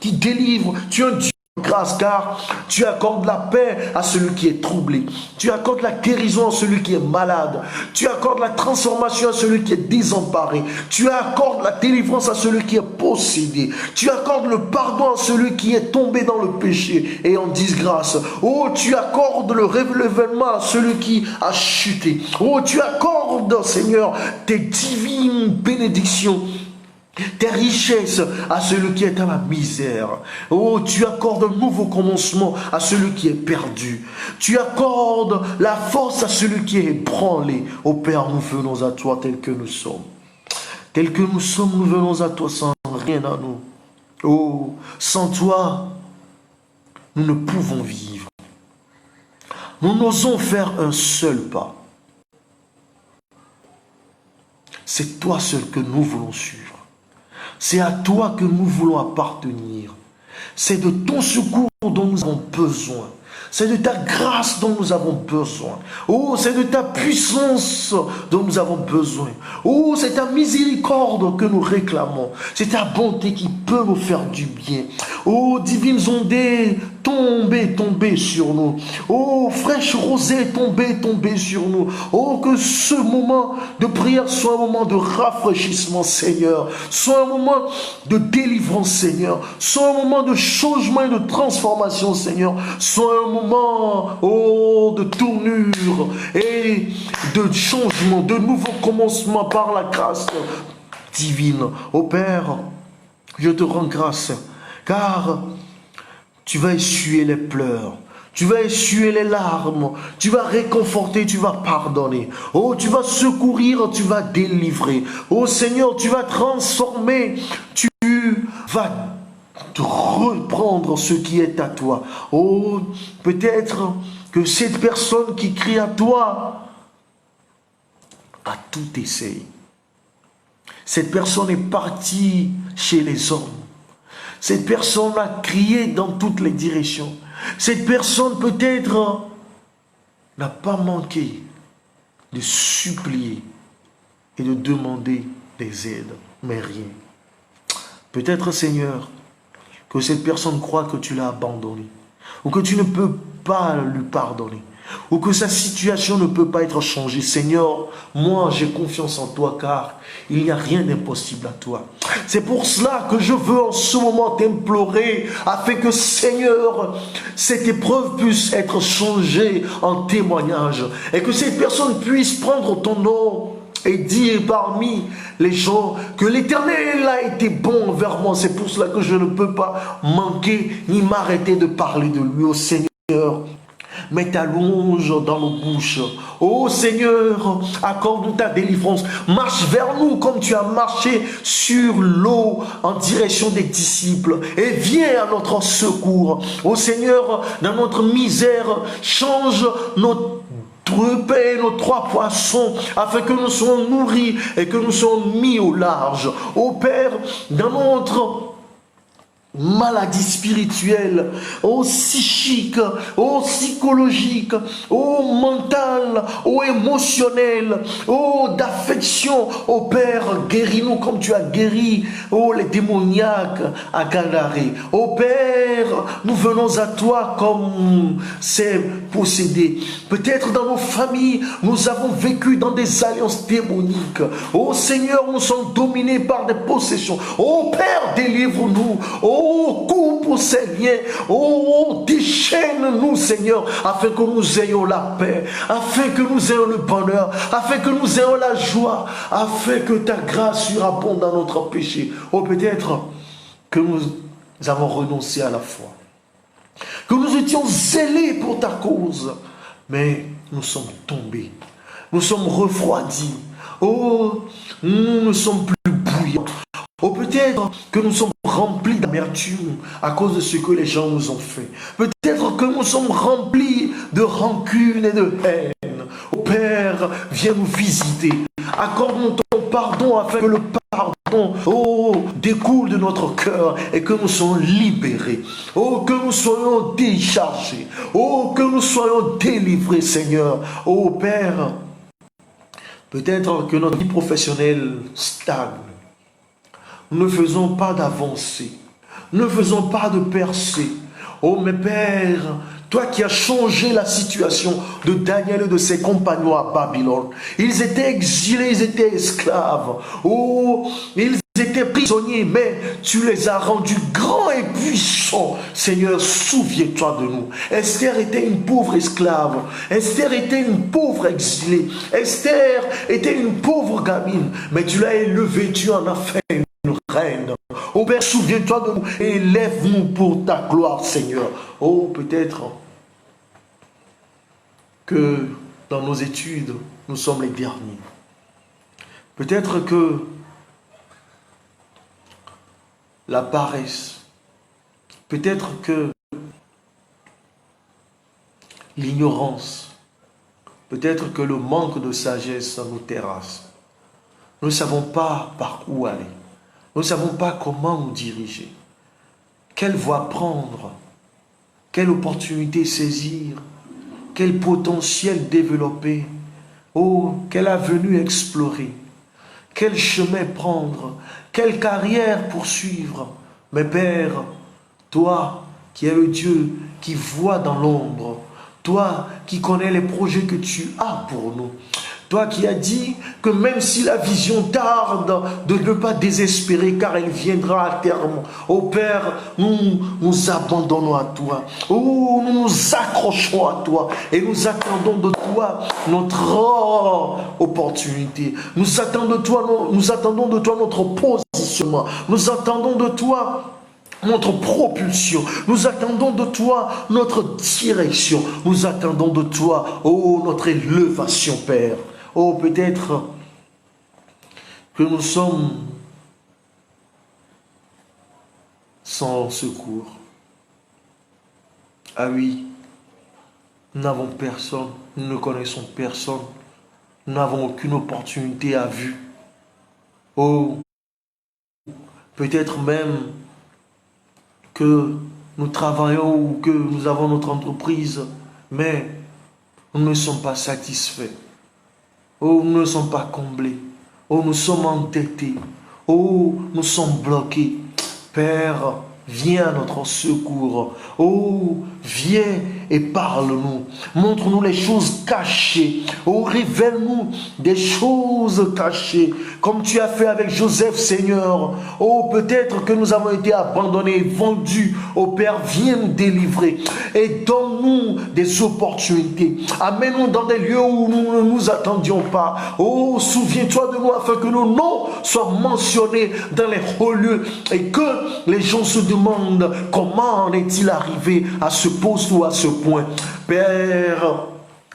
qui délivre. Tu es un Dieu grâce, car tu accordes la paix à celui qui est troublé. Tu accordes la guérison à celui qui est malade. Tu accordes la transformation à celui qui est désemparé. Tu accordes la délivrance à celui qui est possédé. Tu accordes le pardon à celui qui est tombé dans le péché et en disgrâce. Oh, tu accordes le révèlement à celui qui a chuté. Oh, tu accordes, Seigneur, tes divines bénédictions, tes richesses à celui qui est dans la misère. Oh, tu accordes un nouveau commencement à celui qui est perdu. Tu accordes la force à celui qui est ébranlé. Oh Père, nous venons à toi tel que nous sommes. Tel que nous sommes, nous venons à toi sans rien à nous. Oh, sans toi, nous ne pouvons vivre. Nous n'osons faire un seul pas. C'est toi seul que nous voulons suivre. C'est à toi que nous voulons appartenir. C'est de ton secours dont nous avons besoin. C'est de ta grâce dont nous avons besoin. Oh, c'est de ta puissance dont nous avons besoin. Oh, c'est ta miséricorde que nous réclamons. C'est ta bonté qui peut nous faire du bien. Oh, divines ondées, tombez sur nous. Oh, fraîche rosée, tombez sur nous. Oh, que ce moment de prière soit un moment de rafraîchissement, Seigneur. Soit un moment de délivrance, Seigneur. Soit un moment de changement et de transformation, Seigneur. Soit un moment, oh, de tournure et de changement, de nouveau commencement par la grâce divine. Oh Père, je te rends grâce, car tu vas essuyer les pleurs, tu vas essuyer les larmes, tu vas réconforter, tu vas pardonner. Oh, tu vas secourir, tu vas délivrer. Oh Seigneur, tu vas transformer, tu vas reprendre ce qui est à toi. Oh, peut-être que cette personne qui crie à toi a tout essayé. Cette personne est partie chez les hommes. Cette personne a crié dans toutes les directions. Cette personne peut-être n'a pas manqué de supplier et de demander des aides, mais rien. Peut-être, Seigneur, que cette personne croit que tu l'as abandonné, ou que tu ne peux pas lui pardonner, ou que sa situation ne peut pas être changée. Seigneur, moi j'ai confiance en toi, car il n'y a rien d'impossible à toi. C'est pour cela que je veux en ce moment t'implorer, afin que, Seigneur, cette épreuve puisse être changée en témoignage, et que cette personne puisse prendre ton nom et dire parmi les gens que l'Éternel a été bon envers moi. C'est pour cela que je ne peux pas manquer ni m'arrêter de parler de lui. Oh Seigneur, mets ta louange dans nos bouches. Oh Seigneur, accorde-nous ta délivrance. Marche vers nous comme tu as marché sur l'eau en direction des disciples. Et viens à notre secours. Oh Seigneur, dans notre misère, change notre paix, nos 3 poissons, afin que nous soyons nourris et que nous soyons mis au large. Ô Père, dans notre maladie spirituelle, ô psychique, ô psychologique, ô mentale, ô émotionnelle, ô d'affection, ô Père, guéris-nous comme tu as guéri, ô les démoniaques à Canaré. Ô Père, nous venons à toi comme ces possédés. Peut-être dans nos familles, nous avons vécu dans des alliances démoniques. Ô Seigneur, nous sommes dominés par des possessions. Ô Père, délivre-nous. Oh, coupe ces liens. Oh, déchaîne-nous, Seigneur, afin que nous ayons la paix, afin que nous ayons le bonheur, afin que nous ayons la joie, afin que ta grâce surabonde dans notre péché. Oh, peut-être que nous avons renoncé à la foi, que nous étions zélés pour ta cause, mais nous sommes tombés, nous sommes refroidis. Oh, nous ne sommes plus bouillants. Oh, peut-être que nous sommes remplis d'amertume à cause de ce que les gens nous ont fait. Peut-être que nous sommes remplis de rancune et de haine. Oh Père, viens nous visiter. Accorde-nous ton pardon afin que le pardon, oh, découle de notre cœur et que nous soyons libérés. Oh, que nous soyons déchargés. Oh, que nous soyons délivrés, Seigneur. Oh Père, peut-être que notre vie professionnelle stagne. Nous ne faisons pas d'avancée. Nous ne faisons pas de percée. Oh, mes pères, toi qui as changé la situation de Daniel et de ses compagnons à Babylone. Ils étaient exilés, ils étaient esclaves. Oh, ils étaient prisonniers, mais tu les as rendus grands et puissants. Seigneur, souviens-toi de nous. Esther était une pauvre esclave. Esther était une pauvre exilée. Esther était une pauvre gamine. Mais tu l'as élevée, tu en as fait une reine. Oh Père, souviens-toi de nous et élève-nous pour ta gloire, Seigneur. Oh, peut-être que dans nos études, nous sommes les derniers. Peut-être que la paresse, peut-être que l'ignorance, peut-être que le manque de sagesse nous terrasse. Nous ne savons pas par où aller. Nous ne savons pas comment nous diriger. Quelle voie prendre? Quelle opportunité saisir? Quel potentiel développer? Oh, quelle avenue explorer? Quel chemin prendre? Quelle carrière poursuivre? Mais Père, toi qui es le Dieu qui voit dans l'ombre, toi qui connais les projets que tu as pour nous, toi qui as dit que même si la vision tarde, de ne pas désespérer car elle viendra à terme. Oh Père, nous nous abandonnons à toi. Oh, nous nous accrochons à toi et nous attendons de toi notre opportunité. Nous attendons de toi notre positionnement. Nous attendons de toi notre propulsion, nous attendons de toi notre direction, nous attendons de toi, oh, notre élévation, Père. Oh, peut-être que nous sommes sans secours. Ah oui, nous n'avons personne, nous ne connaissons personne, nous n'avons aucune opportunité à vue. Oh, peut-être même que nous travaillons ou que nous avons notre entreprise, mais nous ne sommes pas satisfaits. Oh, nous ne sommes pas comblés. Oh, nous sommes endettés. Oh, nous sommes bloqués. Père, viens à notre secours. Oh, viens et parle-nous. Montre-nous les choses cachées. Oh, révèle-nous des choses cachées. Comme tu as fait avec Joseph, Seigneur. Oh, peut-être que nous avons été abandonnés, vendus. Oh, Père, viens nous délivrer. Et donne-nous des opportunités. Amène-nous dans des lieux où nous ne nous attendions pas. Oh, souviens-toi de nous afin que nos noms soient mentionnés dans les hauts lieux. Et que les gens se demandent comment en est-il arrivé à ce poste ou à ce point. Père,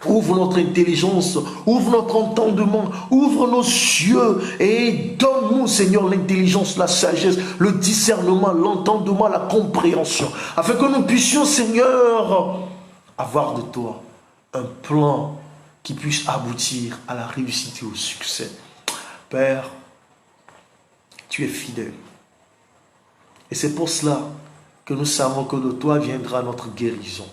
ouvre notre intelligence, ouvre notre entendement, ouvre nos yeux et donne-nous, Seigneur, l'intelligence, la sagesse, le discernement, l'entendement, la compréhension, afin que nous puissions, Seigneur, avoir de toi un plan qui puisse aboutir à la réussite et au succès. Père, tu es fidèle. Et c'est pour cela que nous savons que de toi viendra notre guérison.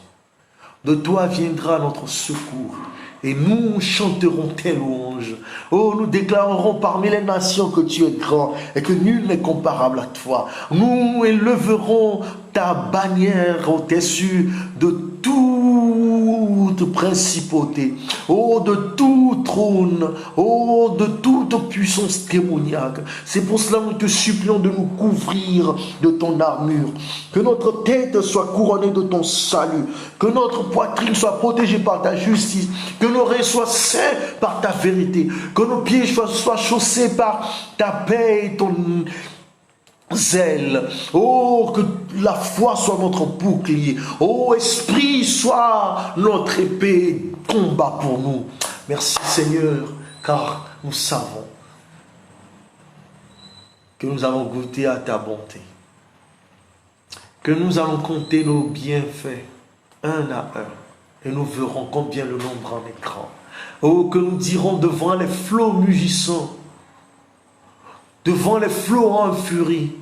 De toi viendra notre secours. Et nous chanterons tes louanges. Oh, nous déclarerons parmi les nations que tu es grand et que nul n'est comparable à toi. Nous élèverons ta bannière au-dessus de toute principauté, oh, de tout trône, oh, de toute puissance démoniaque. C'est pour cela que nous te supplions de nous couvrir de ton armure, que notre tête soit couronnée de ton salut, que notre poitrine soit protégée par ta justice, que nos reins soient saints par ta vérité, que nos pieds soient chaussés par ta paix et ton zèle. Oh, que la foi soit notre bouclier. Oh, esprit soit notre épée, combat pour nous. Merci Seigneur, car nous savons que nous allons goûter à ta bonté, que nous allons compter nos bienfaits un à un, et nous verrons combien le nombre en est grand. Oh, que nous dirons devant les flots mugissants, devant les flots en furie,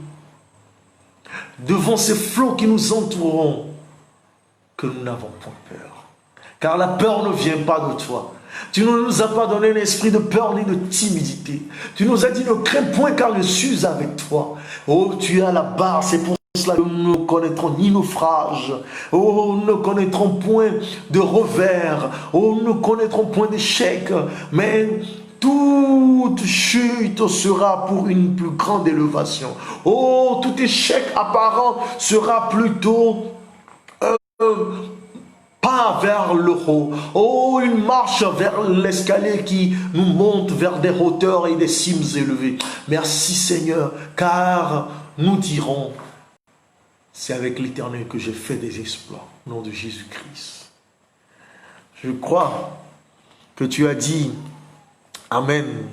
devant ces flots qui nous entourent, que nous n'avons point peur. Car la peur ne vient pas de toi. Tu ne nous as pas donné l'esprit de peur ni de timidité. Tu nous as dit ne crains point car je suis avec toi. Oh, tu es à la barre, c'est pour cela, nous ne connaîtrons ni naufrage. Oh, nous ne connaîtrons point de revers. Oh, nous ne connaîtrons point d'échec. Mais toute chute sera pour une plus grande élévation. Oh, tout échec apparent sera plutôt pas vers le haut. Oh, une marche vers l'escalier qui nous monte vers des hauteurs et des cimes élevées. Merci Seigneur, car nous dirons, c'est avec l'Éternel que j'ai fait des exploits, au nom de Jésus-Christ. Je crois que tu as dit Amen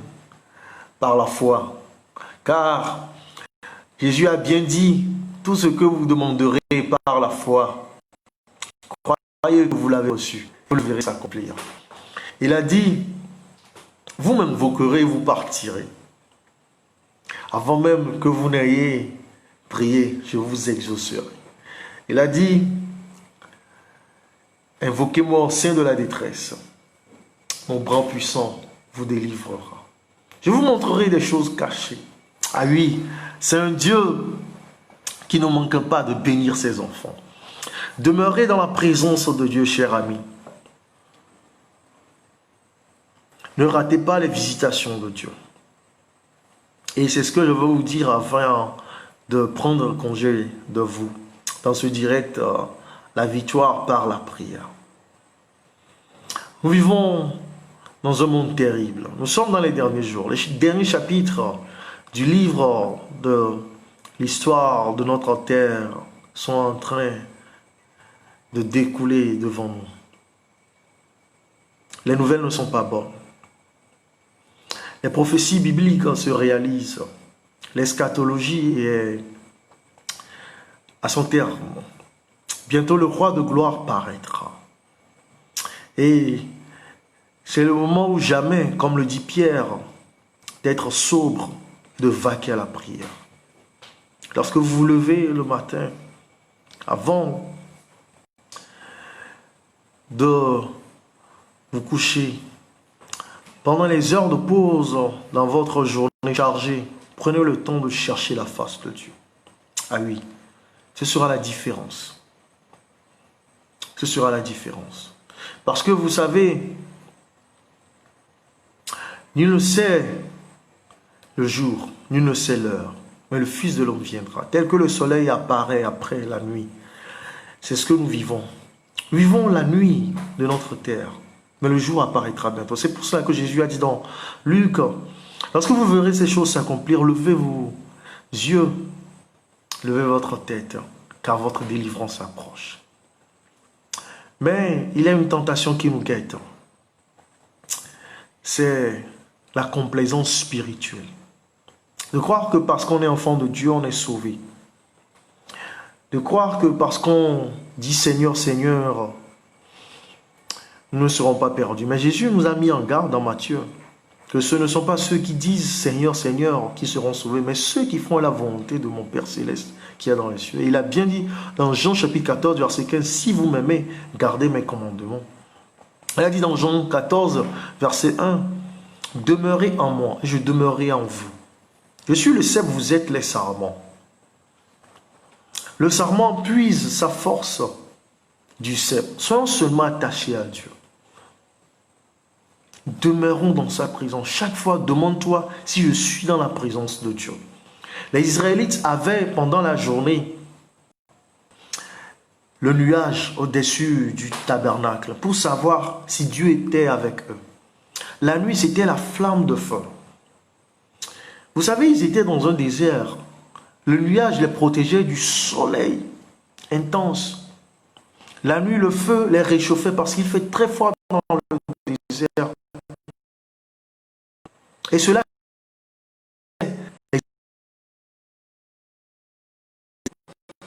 par la foi, car Jésus a bien dit, tout ce que vous demanderez par la foi, croyez que vous l'avez reçu, vous le verrez s'accomplir. Il a dit, vous m'invoquerez, vous partirez. Avant même que vous n'ayez prié, je vous exaucerai. Il a dit, invoquez-moi au sein de la détresse. Mon bras puissant vous délivrera. Je vous montrerai des choses cachées. Ah oui, c'est un Dieu qui ne manque pas de bénir ses enfants. Demeurez dans la présence de Dieu, cher ami. Ne ratez pas les visitations de Dieu. Et c'est ce que je veux vous dire avant de prendre congé de vous. Dans ce direct, la victoire par la prière. Nous vivons dans un monde terrible. Nous sommes dans les derniers jours. Les derniers chapitres du livre de l'histoire de notre terre sont en train de découler devant nous. Les nouvelles ne sont pas bonnes. Les prophéties bibliques se réalisent. L'eschatologie est à son terme. Bientôt le roi de gloire paraîtra. Et c'est le moment où jamais, comme le dit Pierre, d'être sobre, de vaquer à la prière. Lorsque vous vous levez le matin, avant de vous coucher, pendant les heures de pause dans votre journée chargée, prenez le temps de chercher la face de Dieu. Ah oui, ce sera la différence. Ce sera la différence. Parce que vous savez, nul ne sait le jour, nul ne sait l'heure, mais le Fils de l'homme viendra. Tel que le soleil apparaît après la nuit. C'est ce que nous vivons. Nous vivons la nuit de notre terre, mais le jour apparaîtra bientôt. C'est pour cela que Jésus a dit dans Luc, lorsque vous verrez ces choses s'accomplir, levez vos yeux, levez votre tête, car votre délivrance approche. Mais il y a une tentation qui nous guette. C'est la complaisance spirituelle. De croire que parce qu'on est enfant de Dieu, on est sauvé. De croire que parce qu'on dit Seigneur, Seigneur, nous ne serons pas perdus. Mais Jésus nous a mis en garde dans Matthieu que ce ne sont pas ceux qui disent Seigneur, Seigneur qui seront sauvés, mais ceux qui font la volonté de mon Père Céleste qui est dans les cieux. Et il a bien dit dans Jean chapitre 14, verset 15, si vous m'aimez, gardez mes commandements. Il a dit dans Jean 14, verset 1, demeurez en moi, et je demeurerai en vous. Je suis le cep, vous êtes les sarments. Le sarment puise sa force du cep. Soyons seulement attachés à Dieu. Demeurons dans sa présence. Chaque fois, demande-toi si je suis dans la présence de Dieu. Les Israélites avaient pendant la journée le nuage au-dessus du tabernacle pour savoir si Dieu était avec eux. La nuit, c'était la flamme de feu. Vous savez, ils étaient dans un désert. Le nuage les protégeait du soleil intense. La nuit, le feu les réchauffait parce qu'il fait très froid dans le désert. Et cela